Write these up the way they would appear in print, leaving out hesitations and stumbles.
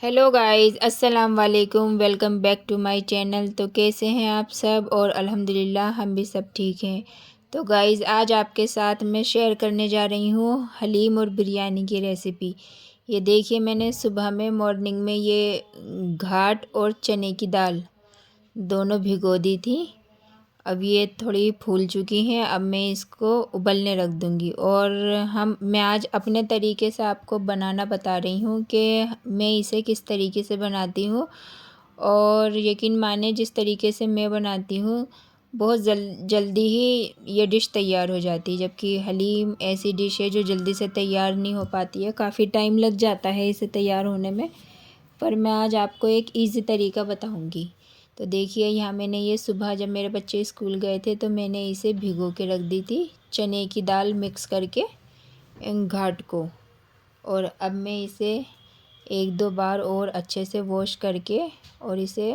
Hello guys, अस्सलाम वालेकुम। Welcome back to my channel. तो कैसे हैं आप सब? और अल्हम्दुलिल्लाह हम भी सब ठीक हैं। तो गाइस आज आपके साथ मैं शेयर करने जा रही हूँ हलीम और बिरयानी की रेसिपी। ये देखिए, मैंने सुबह में मॉर्निंग में ये घाट और चने की दाल दोनों भिगो दी थी। अब ये थोड़ी फूल चुकी हैं। अब मैं इसको उबलने रख दूँगी। और मैं आज अपने तरीके से आपको बनाना बता रही हूँ कि मैं इसे किस तरीके से बनाती हूँ। और यकीन माने, जिस तरीके से मैं बनाती हूँ बहुत जल्दी ही ये डिश तैयार हो जाती है। जबकि हलीम ऐसी डिश है जो जल्दी से तैयार नहीं हो पाती है, काफ़ी टाइम लग जाता है इसे तैयार होने में। पर मैं आज आपको एक ईज़ी तरीका बताऊँगी। तो देखिए, यहाँ मैंने ये सुबह जब मेरे बच्चे स्कूल गए थे तो मैंने इसे भिगो के रख दी थी, चने की दाल मिक्स करके घाट को। और अब मैं इसे एक दो बार और अच्छे से वॉश करके और इसे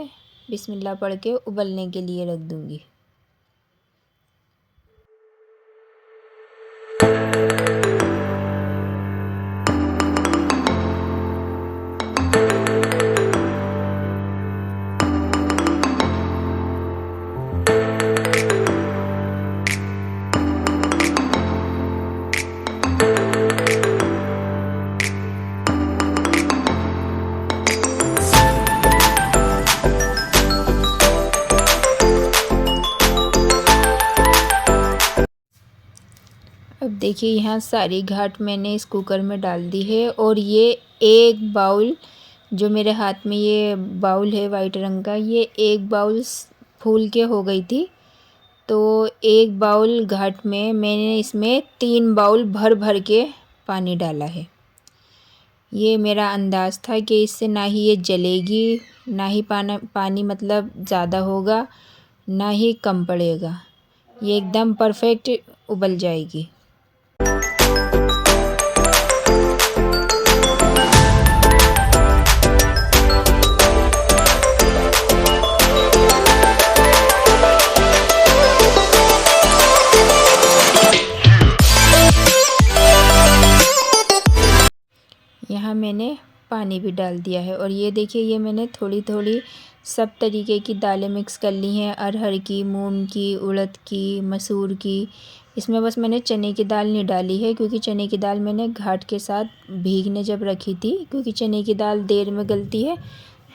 बिस्मिल्लाह पढ़ के उबलने के लिए रख दूँगी। अब देखिए, यहाँ सारी घाट मैंने इस कुकर में डाल दी है। और ये एक बाउल, जो मेरे हाथ में ये बाउल है वाइट रंग का, ये एक बाउल फूल के हो गई थी। तो एक बाउल घाट में मैंने इसमें 3 बाउल भर भर के पानी डाला है। ये मेरा अंदाज़ था कि इससे ना ही ये जलेगी, ना ही पानी मतलब ज़्यादा होगा, ना ही कम पड़ेगा। ये एकदम परफेक्ट उबल जाएगी। यहाँ मैंने पानी भी डाल दिया है। और ये देखिए, ये मैंने थोड़ी थोड़ी सब तरीके की दालें मिक्स कर ली हैं। अरहर की, मूंग की, उड़द की, मसूर की। इसमें बस मैंने चने की दाल नहीं डाली है, क्योंकि चने की दाल मैंने घाट के साथ भीगने जब रखी थी, क्योंकि चने की दाल देर में गलती है,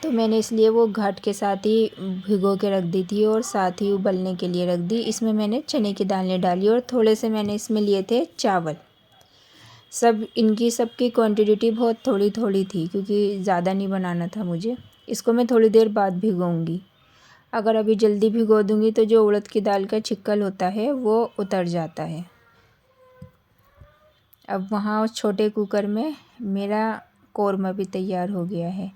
तो मैंने इसलिए वो घाट के साथ ही भिगो के रख दी थी और साथ ही उबलने के लिए रख दी। इसमें मैंने चने की दाल नहीं डाली। और थोड़े से मैंने इसमें लिए थे चावल। सबकी क्वांटिटी बहुत थोड़ी थोड़ी थी, क्योंकि ज़्यादा नहीं बनाना था मुझे। इसको मैं थोड़ी देर बाद भिगोऊंगी। अगर अभी जल्दी भिगो दूंगी तो जो उड़द की दाल का छिक्कल होता है वो उतर जाता है। अब वहाँ उस छोटे कुकर में मेरा कौरमा भी तैयार हो गया है।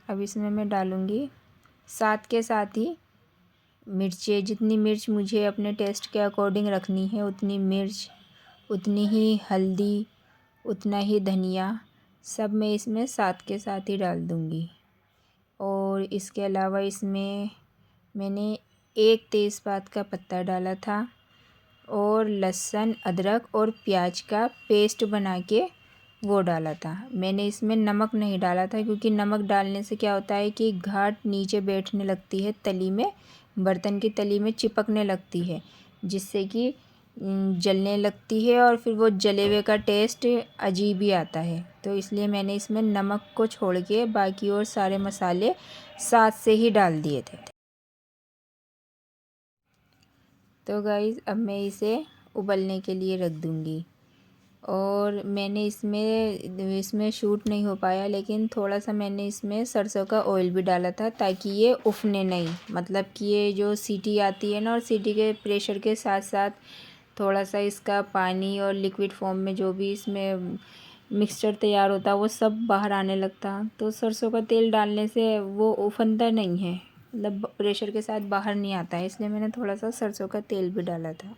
अब इसमें मैं डालूँगी साथ के साथ ही मिर्चें। जितनी मिर्च मुझे अपने टेस्ट के अकॉर्डिंग रखनी है उतनी मिर्च, उतनी ही हल्दी, उतना ही धनिया, सब मैं इसमें साथ के साथ ही डाल दूँगी। और इसके अलावा इसमें मैंने एक तेज़पात का पत्ता डाला था और लहसुन, अदरक और प्याज का पेस्ट बना के वो डाला था। मैंने इसमें नमक नहीं डाला था, क्योंकि नमक डालने से क्या होता है कि घाट नीचे बैठने लगती है तली में, बर्तन की तली में चिपकने लगती है, जिससे कि जलने लगती है और फिर वो जले हुए का टेस्ट अजीब ही आता है। तो इसलिए मैंने इसमें नमक को छोड़ के बाकी और सारे मसाले साथ से ही डाल दिए थे। तो गाइज़, अब मैं इसे उबलने के लिए रख दूँगी। और मैंने इसमें शूट नहीं हो पाया, लेकिन थोड़ा सा मैंने इसमें सरसों का ऑयल भी डाला था, ताकि ये उफने नहीं। मतलब कि ये जो सीटी आती है ना, और सीटी के प्रेशर के साथ साथ थोड़ा सा इसका पानी और लिक्विड फॉर्म में जो भी इसमें मिक्सचर तैयार होता है वो सब बाहर आने लगता। तो सरसों का तेल डालने से वो उफनता नहीं है, मतलब प्रेशर के साथ बाहर नहीं आता है। इसलिए मैंने थोड़ा सा सरसों का तेल भी डाला था।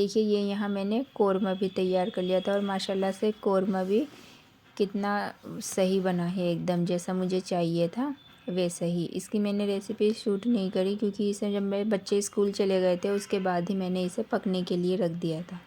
देखिए ये यहाँ मैंने कोरमा भी तैयार कर लिया था और माशाल्लाह से कोरमा भी कितना सही बना है, एकदम जैसा मुझे चाहिए था वैसा ही। इसकी मैंने रेसिपी शूट नहीं करी क्योंकि इसे जब मेरे बच्चे स्कूल चले गए थे उसके बाद ही मैंने इसे पकने के लिए रख दिया था।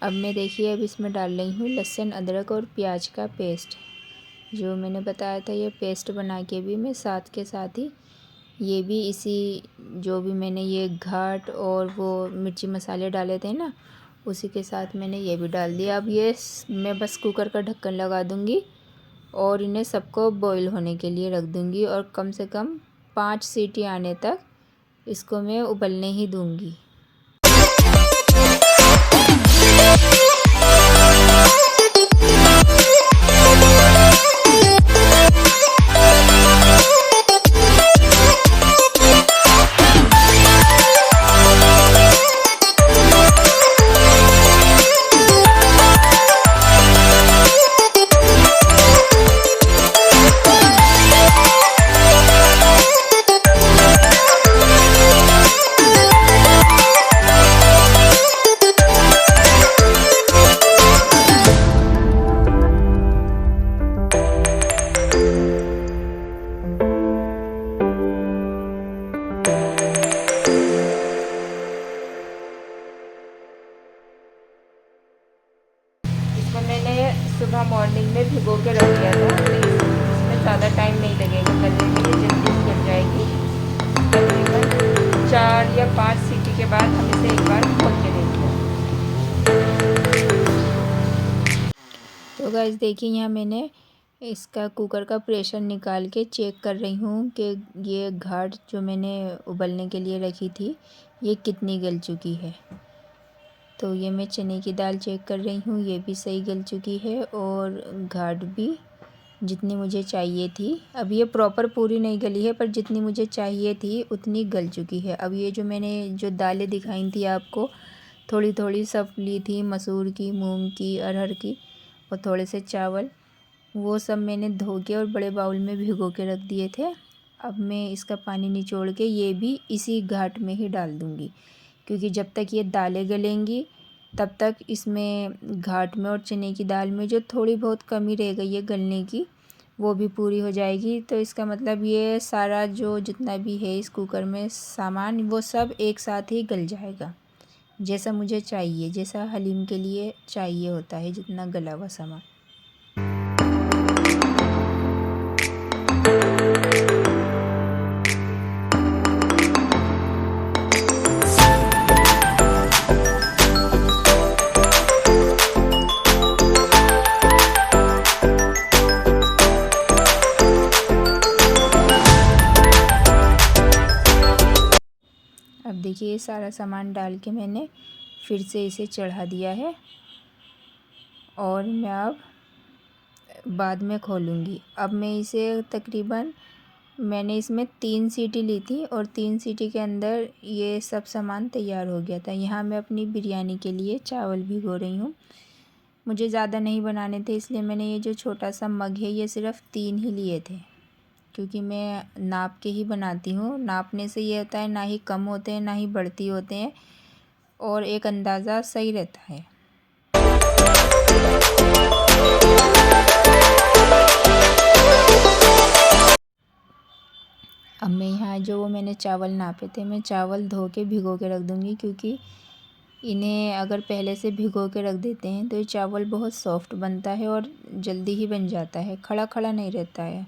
अब मैं देखिए अब इसमें डाल रही हूँ लहसुन अदरक और प्याज का पेस्ट। जो मैंने बताया था ये पेस्ट बना के भी मैं साथ के साथ ही ये भी इसी जो भी मैंने ये घाट और वो मिर्ची मसाले डाले थे ना उसी के साथ मैंने ये भी डाल दिया। अब ये मैं बस कुकर का ढक्कन लगा दूँगी और इन्हें सबको बॉईल होने के लिए रख दूँगी और कम से कम 5 सीटी आने तक इसको मैं उबलने ही दूँगी। मैंने सुबह मॉर्निंग में भिगो के रख दिया था, इसमें ज़्यादा टाइम नहीं लगेगा गलने में, ये जल्दी गल जाएगी। तकरीबन 4 या 5 सीटी के बाद हम इसे एक बार खोल के देखेंगे। तो गाइस देखिए यहाँ मैंने इसका कुकर का प्रेशर निकाल के चेक कर रही हूँ कि ये घाट जो मैंने उबलने के लिए रखी थी ये कितनी गल चुकी है। तो ये मैं चने की दाल चेक कर रही हूँ, ये भी सही गल चुकी है और घाट भी जितनी मुझे चाहिए थी। अब ये प्रॉपर पूरी नहीं गली है पर जितनी मुझे चाहिए थी उतनी गल चुकी है। अब ये जो मैंने जो दालें दिखाई थी आपको थोड़ी थोड़ी सब ली थी, मसूर की, मूंग की, अरहर की और थोड़े से चावल, वो सब मैंने धो के और बड़े बाउल में भिगो के रख दिए थे। अब मैं इसका पानी निचोड़ के ये भी इसी घाट में ही डाल दूँगी क्योंकि जब तक ये दालें गलेंगी तब तक इसमें घाट में और चने की दाल में जो थोड़ी बहुत कमी रह गई है गलने की वो भी पूरी हो जाएगी। तो इसका मतलब ये सारा जो जितना भी है इस कुकर में सामान वो सब एक साथ ही गल जाएगा, जैसा मुझे चाहिए, जैसा हलीम के लिए चाहिए होता है जितना गला हुआ सामान। अब देखिए ये सारा सामान डाल के मैंने फिर से इसे चढ़ा दिया है और मैं अब बाद में खोलूँगी। अब मैं इसे तकरीबन मैंने इसमें 3 सीटी ली थी और 3 सीटी के अंदर ये सब सामान तैयार हो गया था। यहाँ मैं अपनी बिरयानी के लिए चावल भिगो रही हूँ। मुझे ज़्यादा नहीं बनाने थे इसलिए मैंने ये जो छोटा सा मग है ये सिर्फ़ 3 ही लिए थे क्योंकि मैं नाप के ही बनाती हूँ। नापने से ये होता है ना ही कम होते हैं ना ही बढ़ती होते हैं और एक अंदाज़ा सही रहता है। अब मैं यहाँ जो वो मैंने चावल नापे थे मैं चावल धो के भिगो के रख दूँगी क्योंकि इन्हें अगर पहले से भिगो के रख देते हैं तो ये चावल बहुत सॉफ्ट बनता है और जल्दी ही बन जाता है, खड़ा खड़ा नहीं रहता है।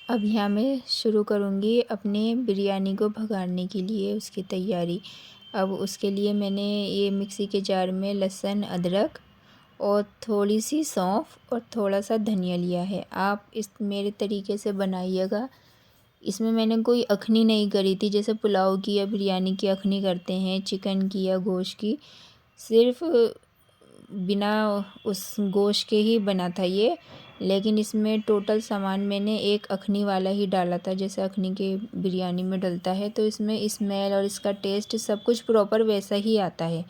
अब यहाँ मैं शुरू करूँगी अपने बिरयानी को भगाड़ने के लिए उसकी तैयारी। अब उसके लिए मैंने ये मिक्सी के जार में लहसुन, अदरक और थोड़ी सी सौंफ और थोड़ा सा धनिया लिया है। आप इस मेरे तरीके से बनाइएगा। इसमें मैंने कोई अखनी नहीं करी थी, जैसे पुलाव की या बिरयानी की अखनी करते हैं, चिकन की या गोश्त की। सिर्फ़ बिना उस गोश्त के ही बना था ये, लेकिन इसमें टोटल सामान मैंने एक अखनी वाला ही डाला था, जैसे अखनी के बिरयानी में डलता है। तो इसमें स्मेल और इसका टेस्ट सब कुछ प्रॉपर वैसा ही आता है।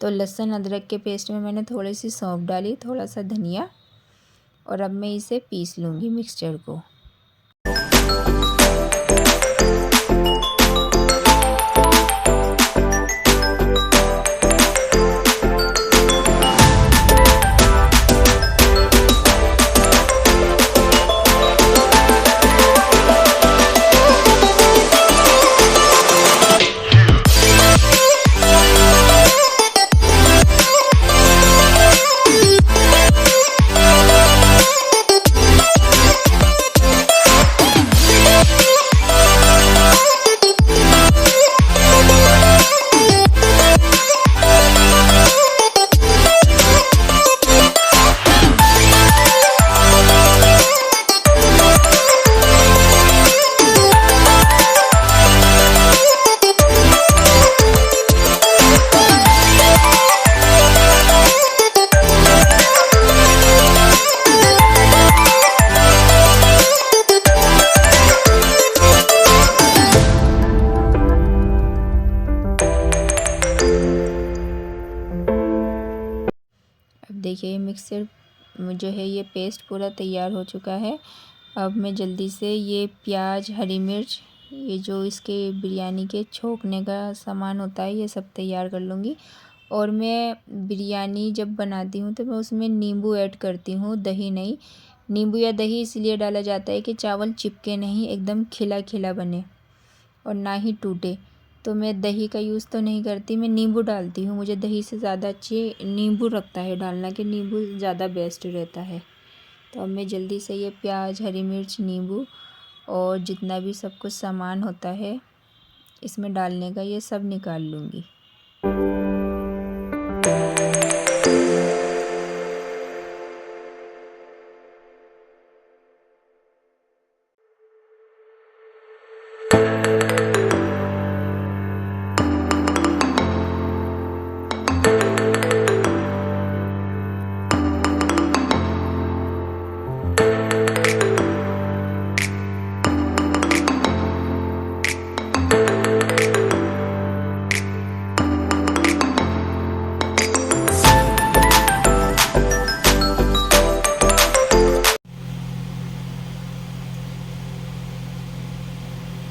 तो लहसुन अदरक के पेस्ट में मैंने थोड़ी सी सौंफ डाली, थोड़ा सा धनिया, और अब मैं इसे पीस लूँगी मिक्सचर को। अब देखिए मिक्सर जो है ये पेस्ट पूरा तैयार हो चुका है। अब मैं जल्दी से ये प्याज, हरी मिर्च, ये जो इसके बिरयानी के छोंकने का सामान होता है, ये सब तैयार कर लूँगी। और मैं बिरयानी जब बनाती हूँ तो मैं उसमें नींबू ऐड करती हूँ, दही नहीं। नींबू या दही इसलिए डाला जाता है कि चावल चिपके नहीं, एकदम खिला खिला बने और ना ही टूटे। तो मैं दही का यूज़ तो नहीं करती, मैं नींबू डालती हूँ। मुझे दही से ज़्यादा अच्छी नींबू लगता है डालना, कि नींबू ज़्यादा बेस्ट रहता है। तो अब मैं जल्दी से ये प्याज, हरी मिर्च, नींबू और जितना भी सब कुछ सामान होता है इसमें डालने का, ये सब निकाल लूँगी।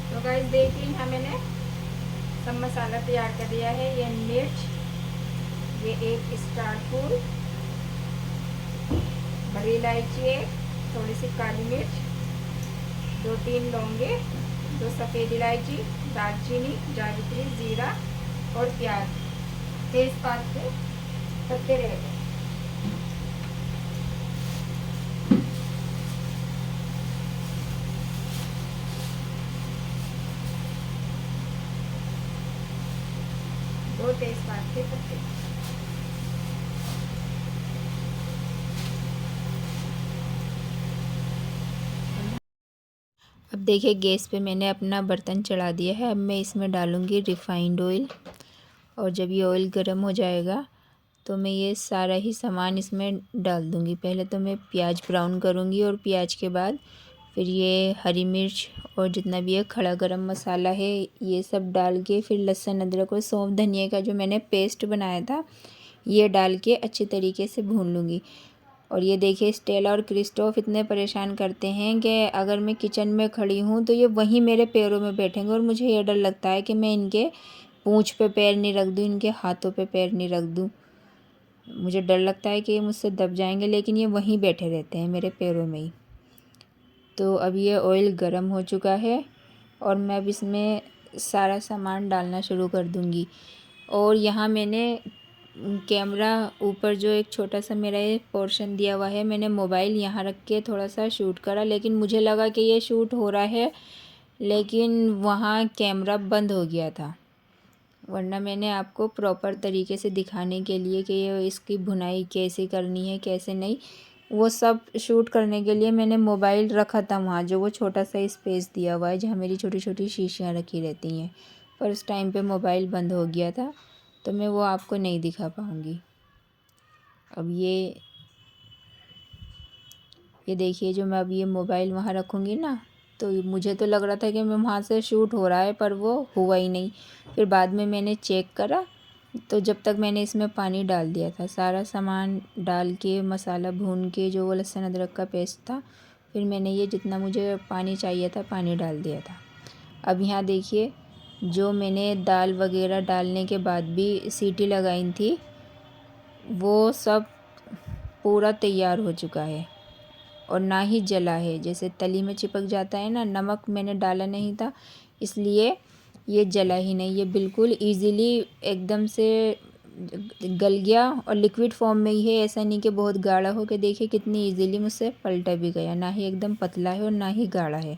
तो गाइस देखिए यहाँ मैंने सब मसाला तैयार कर दिया है। ये मिर्च, ये एक स्टार फूल, बड़ी इलायची एक, थोड़ी सी काली मिर्च, 2-3 लौंगे, 2 सफ़ेद इलायची, दालचीनी, जावित्री, जीरा और प्याज, तेज़पात के पत्ते रह गए। दो तेज़पात के पत्ते। अब देखिए गैस पे मैंने अपना बर्तन चढ़ा दिया है। अब मैं इसमें डालूँगी रिफ़ाइंड ऑयल, और जब ये ऑयल गर्म हो जाएगा तो मैं ये सारा ही सामान इसमें डाल दूँगी। पहले तो मैं प्याज ब्राउन करूँगी और प्याज के बाद फिर ये हरी मिर्च और जितना भी है खड़ा गरम मसाला है ये सब डाल के, फिर लहसुन, अदरक और सौंफ, धनिया का जो मैंने पेस्ट बनाया था ये डाल के अच्छी तरीके से भून लूँगी। और ये देखिए स्टेला और क्रिस्टोफ इतने परेशान करते हैं कि अगर मैं किचन में खड़ी हूँ तो ये वहीं मेरे पैरों में बैठेंगे, और मुझे ये डर लगता है कि मैं इनके पूँछ पे पैर नहीं रख दूँ, इनके हाथों पे पैर नहीं रख दूँ। मुझे डर लगता है कि ये मुझसे दब जाएंगे, लेकिन ये वहीं बैठे रहते हैं मेरे पैरों में ही। तो अब ये ऑयल गर्म हो चुका है और मैं अब इसमें सारा सामान डालना शुरू कर दूँगी। और यहाँ मैंने कैमरा ऊपर जो एक छोटा सा मेरा ये पोर्शन दिया हुआ है, मैंने मोबाइल यहाँ रख के थोड़ा सा शूट करा, लेकिन मुझे लगा कि ये शूट हो रहा है, लेकिन वहाँ कैमरा बंद हो गया था। वरना मैंने आपको प्रॉपर तरीके से दिखाने के लिए कि ये इसकी भुनाई कैसे करनी है कैसे नहीं, वो सब शूट करने के लिए मैंने मोबाइल रखा था वहाँ, जो वो छोटा सा स्पेस दिया हुआ है जहाँ मेरी छोटी छोटी शीशियाँ रखी रहती हैं। पर उस टाइम पे मोबाइल बंद हो गया था, तो मैं वो आपको नहीं दिखा पाऊँगी। अब ये देखिए, जो मैं अब ये मोबाइल वहाँ रखूँगी ना, तो मुझे तो लग रहा था कि मैं वहाँ से शूट हो रहा है, पर वो हुआ ही नहीं। फिर बाद में मैंने चेक करा, तो जब तक मैंने इसमें पानी डाल दिया था, सारा सामान डाल के मसाला भून के, जो वो लहसुन अदरक का पेस्ट था, फिर मैंने ये जितना मुझे पानी चाहिए था पानी डाल दिया था। अब यहाँ देखिए, जो मैंने दाल वगैरह डालने के बाद भी सीटी लगाई थी, वो सब पूरा तैयार हो चुका है और ना ही जला है। जैसे तली में चिपक जाता है ना, नमक मैंने डाला नहीं था इसलिए ये जला ही नहीं, ये बिल्कुल इजीली एकदम से गल गया और लिक्विड फॉर्म में ही है। ऐसा नहीं कि बहुत गाढ़ा हो के, देखिए कितनी इजीली मुझसे पलटा भी गया, ना ही एकदम पतला है और ना ही गाढ़ा है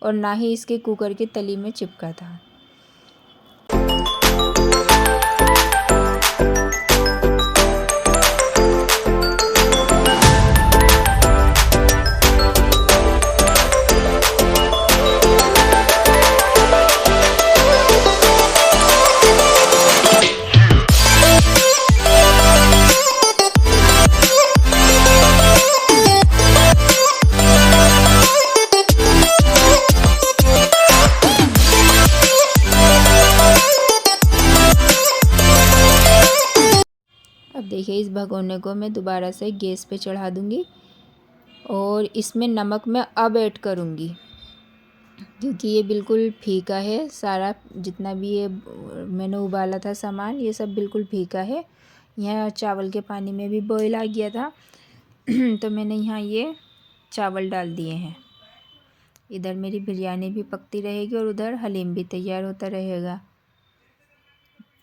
और ना ही इसके कुकर की तली में चिपका था। अब देखिए, इस भगोने को मैं दोबारा से गैस पे चढ़ा दूँगी और इसमें नमक मैं अब ऐड करूँगी, क्योंकि ये बिल्कुल फीका है। सारा जितना भी ये मैंने उबाला था सामान, ये सब बिल्कुल फीका है। यहाँ चावल के पानी में भी बॉईल आ गया था तो मैंने यहाँ ये चावल डाल दिए हैं। इधर मेरी बिरयानी भी पकती रहेगी और उधर हलीम भी तैयार होता रहेगा।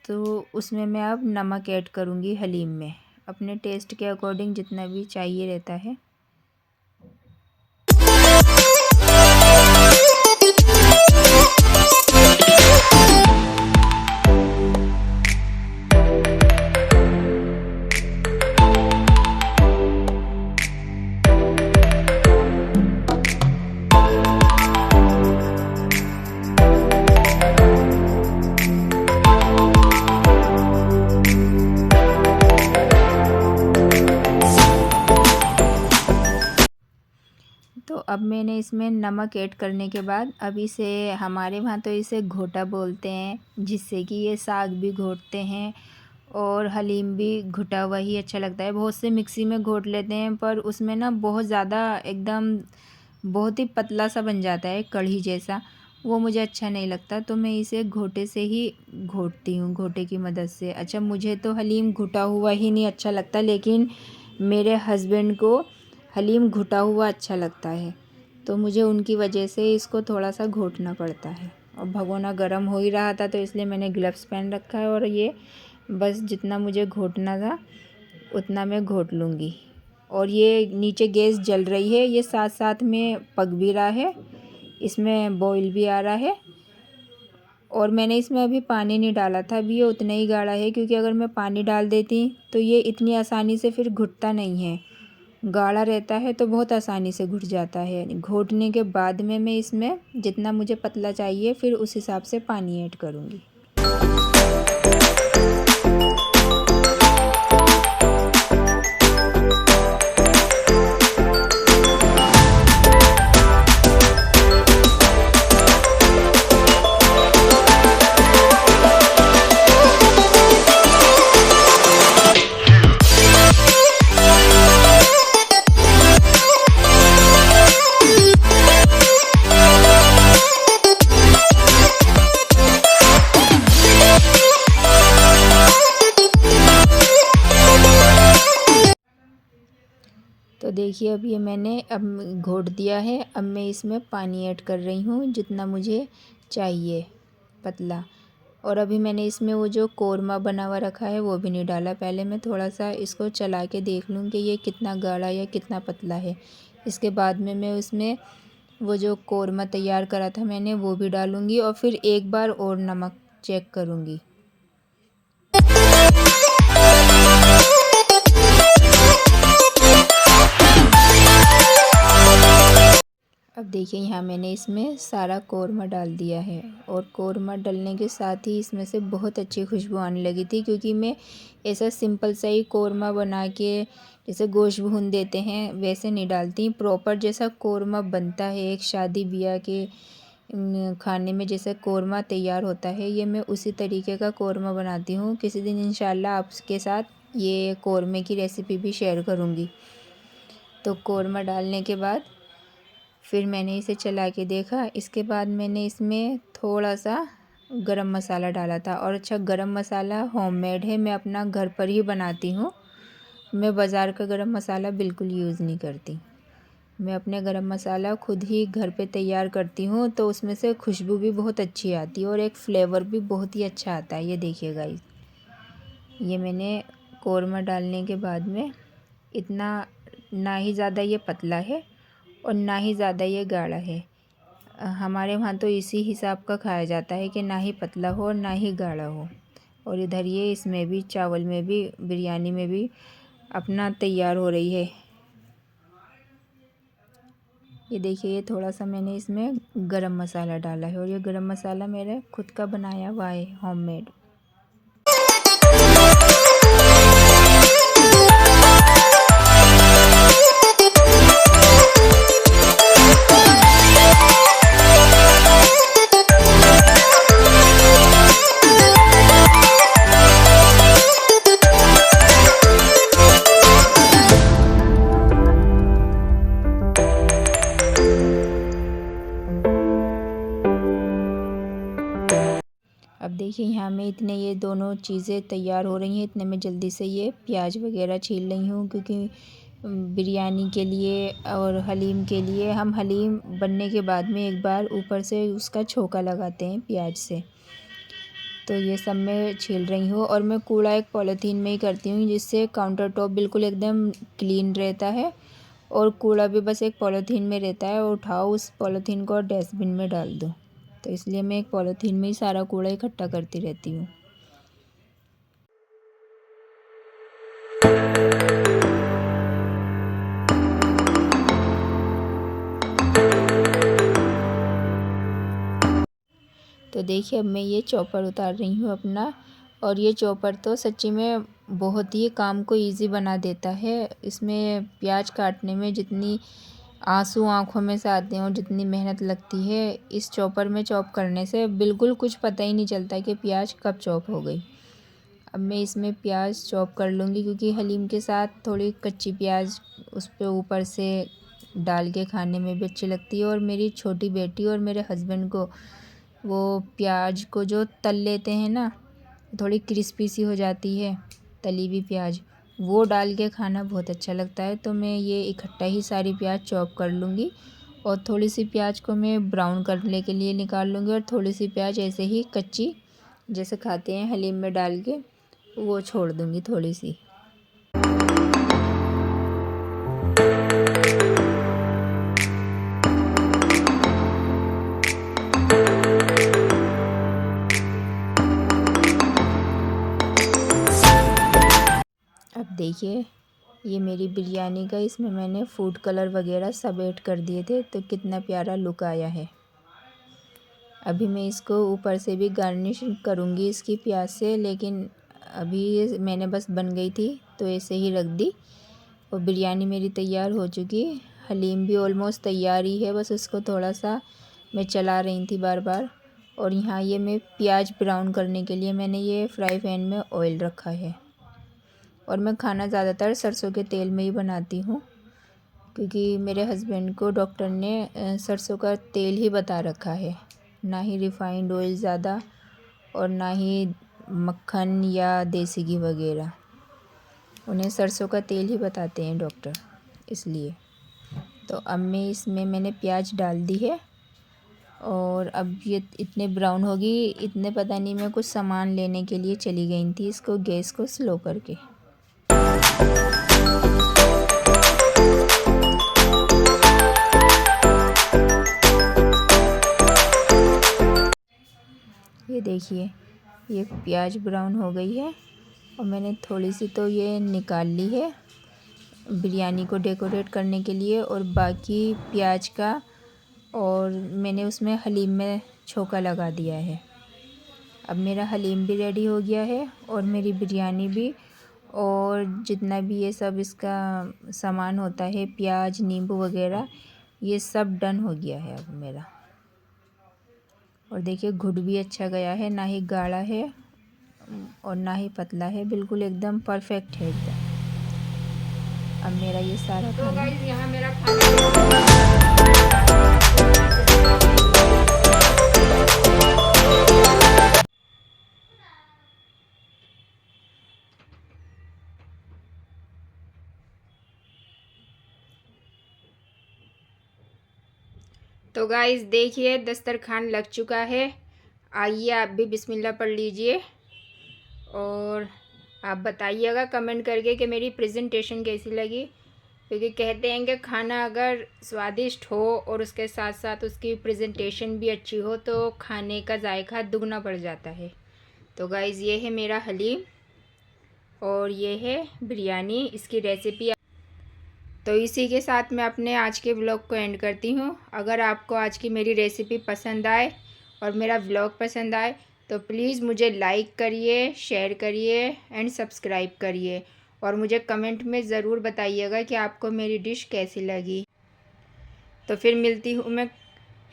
तो उसमें मैं अब नमक ऐड करूँगी हलीम में, अपने टेस्ट के अकॉर्डिंग जितना भी चाहिए रहता है। तो अब मैंने इसमें नमक ऐड करने के बाद अब इसे, हमारे वहाँ तो इसे घोटा बोलते हैं, जिससे कि ये साग भी घोटते हैं और हलीम भी घुटा हुआ ही अच्छा लगता है। बहुत से मिक्सी में घोट लेते हैं, पर उसमें ना बहुत ज़्यादा एकदम बहुत ही पतला सा बन जाता है, कढ़ी जैसा, वो मुझे अच्छा नहीं लगता। तो मैं इसे घोटे से ही घोटती हूँ, घोटे की मदद से। अच्छा, मुझे तो हलीम घुटा हुआ ही नहीं अच्छा लगता, लेकिन मेरे हस्बैंड को हलीम घुटा हुआ अच्छा लगता है, तो मुझे उनकी वजह से इसको थोड़ा सा घोटना पड़ता है। और भगोना गर्म हो ही रहा था, तो इसलिए मैंने ग्लव्स पहन रखा है और ये बस जितना मुझे घोटना था उतना मैं घोट लूँगी। और ये नीचे गैस जल रही है, ये साथ साथ में पक भी रहा है, इसमें बॉईल भी आ रहा है। और मैंने इसमें अभी पानी नहीं डाला था, अभी ये उतना ही गाढ़ा है, क्योंकि अगर मैं पानी डाल देती तो ये इतनी आसानी से फिर घुटता नहीं है। गाढ़ा रहता है तो बहुत आसानी से घुट जाता है। घोटने के बाद में मैं इसमें जितना मुझे पतला चाहिए फिर उस हिसाब से पानी ऐड करूँगी। तो देखिए, अब ये मैंने अब घोट दिया है। अब मैं इसमें पानी ऐड कर रही हूँ जितना मुझे चाहिए, पतला। और अभी मैंने इसमें वो जो कोरमा बना हुआ रखा है वो भी नहीं डाला। पहले मैं थोड़ा सा इसको चला के देख लूँ कि ये कितना गाढ़ा या कितना पतला है। इसके बाद में मैं उसमें वो जो कोरमा तैयार करा था मैंने वो भी डालूँगी और फिर एक बार और नमक चेक करूँगी। अब देखिए यहाँ मैंने इसमें सारा कोरमा डाल दिया है और कोरमा डालने के साथ ही इसमें से बहुत अच्छी खुशबू आने लगी थी, क्योंकि मैं ऐसा सिंपल सा ही कोरमा बना के जैसे गोश्त भून देते हैं वैसे नहीं डालती। प्रॉपर जैसा कोरमा बनता है एक शादी ब्याह के खाने में जैसे कोरमा तैयार होता है, ये मैं उसी तरीके का कोरमा बनाती हूँ। किसी दिन इंशाल्लाह आपके साथ ये कोरमे की रेसिपी भी शेयर करूँगी। तो कोरमा डालने के बाद फिर मैंने इसे चला के देखा। इसके बाद मैंने इसमें थोड़ा सा गरम मसाला डाला था। और अच्छा, गरम मसाला होममेड है, मैं अपना घर पर ही बनाती हूँ। मैं बाज़ार का गरम मसाला बिल्कुल यूज़ नहीं करती। मैं अपने गरम मसाला खुद ही घर पे तैयार करती हूँ, तो उसमें से खुशबू भी बहुत अच्छी आती है और एक फ्लेवर भी बहुत ही अच्छा आता है। ये देखिए गाइस, ये मैंने कोरमा डालने के बाद में इतना ना ही ज़्यादा ये पतला है और ना ही ज़्यादा ये गाढ़ा है। हमारे वहाँ तो इसी हिसाब का खाया जाता है कि ना ही पतला हो और ना ही गाढ़ा हो। और इधर ये इसमें भी, चावल में भी, बिरयानी में भी अपना तैयार हो रही है। ये देखिए, ये थोड़ा सा मैंने इसमें गरम मसाला डाला है और ये गरम मसाला मेरा खुद का बनाया हुआ है, होममेड। अब देखिए यहाँ में इतने ये दोनों चीज़ें तैयार हो रही हैं, इतने में जल्दी से ये प्याज वगैरह छील रही हूँ, क्योंकि बिरयानी के लिए और हलीम के लिए हम हलीम बनने के बाद में एक बार ऊपर से उसका छोका लगाते हैं प्याज से। तो ये सब मैं छील रही हूँ और मैं कूड़ा एक पॉलीथीन में ही करती हूँ, जिससे काउंटर टॉप बिल्कुल एकदम क्लीन रहता है और कूड़ा भी बस एक पॉलीथीन में रहता है। और उठाओ उस पॉलीथीन को और डस्टबिन में डाल दो। तो इसलिए मैं एक पॉलीथीन में ही सारा कूड़ा इकट्ठा करती रहती हूँ। तो देखिए, अब मैं ये चॉपर उतार रही हूँ अपना। और ये चॉपर तो सच्ची में बहुत ही काम को इजी बना देता है। इसमें प्याज काटने में जितनी आंसू आंखों में से आते हैं और जितनी मेहनत लगती है, इस चॉपर में चॉप करने से बिल्कुल कुछ पता ही नहीं चलता कि प्याज कब चॉप हो गई। अब मैं इसमें प्याज चॉप कर लूँगी, क्योंकि हलीम के साथ थोड़ी कच्ची प्याज उस पे ऊपर से डाल के खाने में भी अच्छी लगती है। और मेरी छोटी बेटी और मेरे हस्बैंड को वो प्याज को जो तल लेते हैं ना, थोड़ी क्रिस्पी सी हो जाती है तली हुई प्याज, वो डाल के खाना बहुत अच्छा लगता है। तो मैं ये इकट्ठा ही सारी प्याज चॉप कर लूँगी और थोड़ी सी प्याज को मैं ब्राउन करने के लिए निकाल लूँगी और थोड़ी सी प्याज ऐसे ही कच्ची जैसे खाते हैं हलीम में डाल के वो छोड़ दूँगी थोड़ी सी। अब देखिए, ये मेरी बिरयानी का, इसमें मैंने फूड कलर वगैरह सब ऐड कर दिए थे, तो कितना प्यारा लुक आया है। अभी मैं इसको ऊपर से भी गार्निश करूँगी इसकी प्याज से, लेकिन अभी ये मैंने बस बन गई थी तो ऐसे ही रख दी। और बिरयानी मेरी तैयार हो चुकी, हलीम भी ऑलमोस्ट तैयार ही है, बस उसको थोड़ा सा मैं चला रही थी बार बार। और यहाँ ये मैं प्याज ब्राउन करने के लिए मैंने ये फ्राई पैन में ऑयल रखा है। और मैं खाना ज़्यादातर सरसों के तेल में ही बनाती हूँ, क्योंकि मेरे हस्बैंड को डॉक्टर ने सरसों का तेल ही बता रखा है, ना ही रिफ़ाइंड ऑयल ज़्यादा और ना ही मक्खन या देसी घी वगैरह। उन्हें सरसों का तेल ही बताते हैं डॉक्टर, इसलिए। तो अब मैं इसमें मैंने प्याज डाल दी है और अब ये इतने ब्राउन होगी, इतने पता नहीं, मैं कुछ सामान लेने के लिए चली गई थी। इसको गैस को स्लो करके ये देखिए, ये प्याज ब्राउन हो गई है और मैंने थोड़ी सी तो ये निकाल ली है बिरयानी को डेकोरेट करने के लिए, और बाकी प्याज का और मैंने उसमें हलीम में छोंका लगा दिया है। अब मेरा हलीम भी रेडी हो गया है और मेरी बिरयानी भी, और जितना भी ये सब इसका सामान होता है, प्याज नींबू वगैरह, ये सब डन हो गया है अब मेरा। और देखिए घुट भी अच्छा गया है, ना ही गाढ़ा है और ना ही पतला है, बिल्कुल एकदम परफेक्ट है एकदम। अब मेरा ये सारा तो खाना गाइस यहाँ मेरा खाना तो गाइस देखिए दस्तरखान लग चुका है। आइए आप भी बिस्मिल्लाह पढ़ लीजिए और आप बताइएगा कमेंट करके कि मेरी प्रेजेंटेशन कैसी लगी, क्योंकि कहते हैं कि खाना अगर स्वादिष्ट हो और उसके साथ साथ उसकी प्रेजेंटेशन भी अच्छी हो तो खाने का जायका दुगना बढ़ जाता है। तो गाइस ये है मेरा हलीम और ये है बिरयानी, इसकी रेसिपी। तो इसी के साथ मैं अपने आज के व्लॉग को एंड करती हूँ। अगर आपको आज की मेरी रेसिपी पसंद आए और मेरा व्लॉग पसंद आए तो प्लीज़ मुझे लाइक करिए, शेयर करिए एंड सब्सक्राइब करिए, और मुझे कमेंट में ज़रूर बताइएगा कि आपको मेरी डिश कैसी लगी। तो फिर मिलती हूँ मैं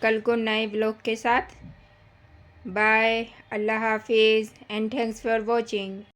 कल को नए व्लॉग के साथ। बाय, अल्लाह हाफिज़ एंड थैंक्स फॉर वॉचिंग।